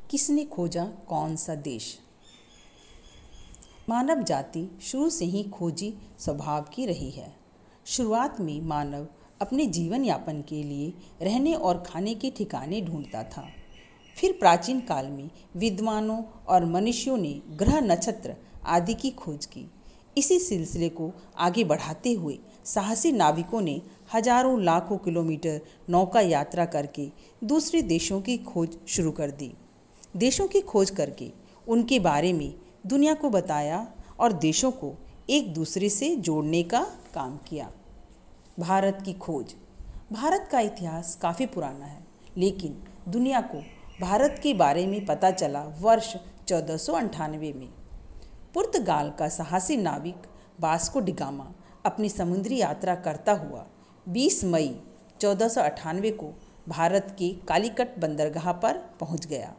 किसने खोजा कौन सा देश? मानव जाति शुरू से ही खोजी स्वभाव की रही है। शुरुआत में मानव अपने जीवन यापन के लिए रहने और खाने के ठिकाने ढूंढता था। फिर प्राचीन काल में विद्वानों और मनुष्यों ने ग्रह, नक्षत्र आदि की खोज की। इसी सिलसिले को आगे बढ़ाते हुए साहसी नाविकों ने हजारों लाखों किलोमीटर नौका यात्रा करके दूसरे देशों की खोज शुरू कर दी। देशों की खोज करके उनके बारे में दुनिया को बताया और देशों को एक दूसरे से जोड़ने का काम किया। भारत की खोज। भारत का इतिहास काफ़ी पुराना है, लेकिन दुनिया को भारत के बारे में पता चला वर्ष 1498 में। पुर्तगाल का साहसी नाविक वास्को डी गामा अपनी समुद्री यात्रा करता हुआ 20 मई 1498 को भारत के कालीकट बंदरगाह पर पहुंच गया।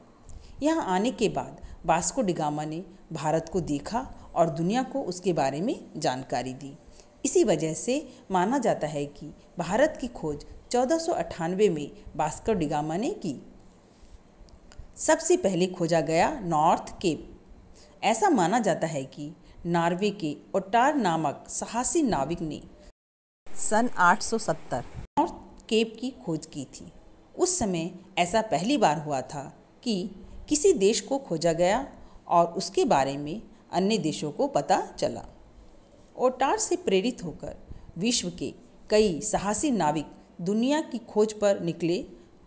यहाँ आने के बाद वास्को डी गामा ने भारत को देखा और दुनिया को उसके बारे में जानकारी दी। इसी वजह से माना जाता है कि भारत की खोज 1498 में वास्को डी गामा ने की। सबसे पहले खोजा गया नॉर्थ केप। ऐसा माना जाता है कि नॉर्वे के ओटार नामक साहसी नाविक ने सन 870 नॉर्थ केप की खोज की थी। उस समय ऐसा पहली बार हुआ था कि किसी देश को खोजा गया और उसके बारे में अन्य देशों को पता चला। ओटार से प्रेरित होकर विश्व के कई साहसी नाविक दुनिया की खोज पर निकले।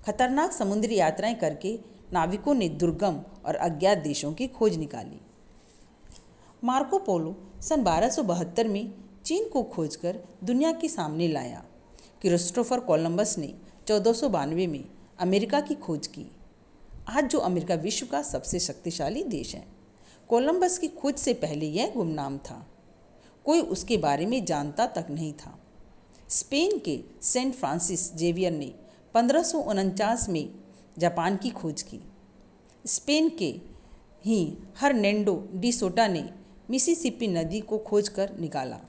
खतरनाक समुद्री यात्राएं करके नाविकों ने दुर्गम और अज्ञात देशों की खोज निकाली। मार्को पोलो सन 1272 में चीन को खोजकर दुनिया के सामने लाया। क्रिस्टोफर कोलंबस ने 1492 में अमेरिका की खोज की। आज जो अमेरिका विश्व का सबसे शक्तिशाली देश है। कोलंबस की खोज से पहले यह गुमनाम था। कोई उसके बारे में जानता तक नहीं था। स्पेन के सेंट फ्रांसिस जेवियर ने 1549 में जापान की खोज की। स्पेन के ही हर्नेंडो डी सोटा ने मिसिसिपी नदी को खोजकर निकाला।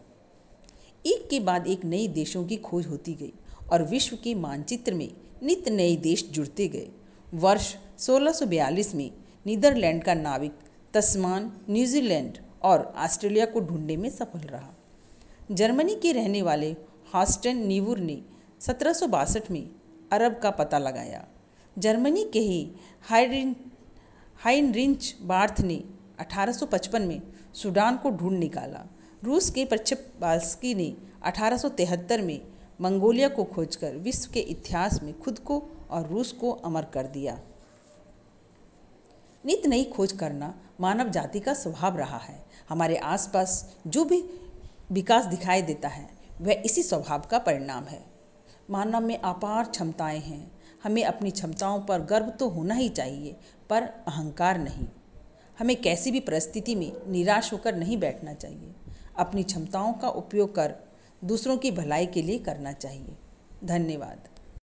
एक के बाद एक नए देशों की खोज होती गई और विश्व के मानचित्र में नित नए देश जुड़ते गए। वर्ष 1642 में नीदरलैंड का नाविक तस्मान न्यूजीलैंड और ऑस्ट्रेलिया को ढूंढने में सफल रहा। जर्मनी के रहने वाले हॉस्टेन नीवुर ने 1762 में अरब का पता लगाया। जर्मनी के ही हाइनरिच बार्थ ने 1855 में सूडान को ढूंढ निकाला। रूस के प्रक्षेपास्की ने 1873 में मंगोलिया को खोजकर विश्व के इतिहास में खुद को और रूस को अमर कर दिया। नित नई खोज करना मानव जाति का स्वभाव रहा है। हमारे आसपास जो भी विकास दिखाई देता है वह इसी स्वभाव का परिणाम है। मानव में अपार क्षमताएं हैं। हमें अपनी क्षमताओं पर गर्व तो होना ही चाहिए, पर अहंकार नहीं। हमें कैसी भी परिस्थिति में निराश होकर नहीं बैठना चाहिए। अपनी क्षमताओं का उपयोग कर दूसरों की भलाई के लिए करना चाहिए। धन्यवाद।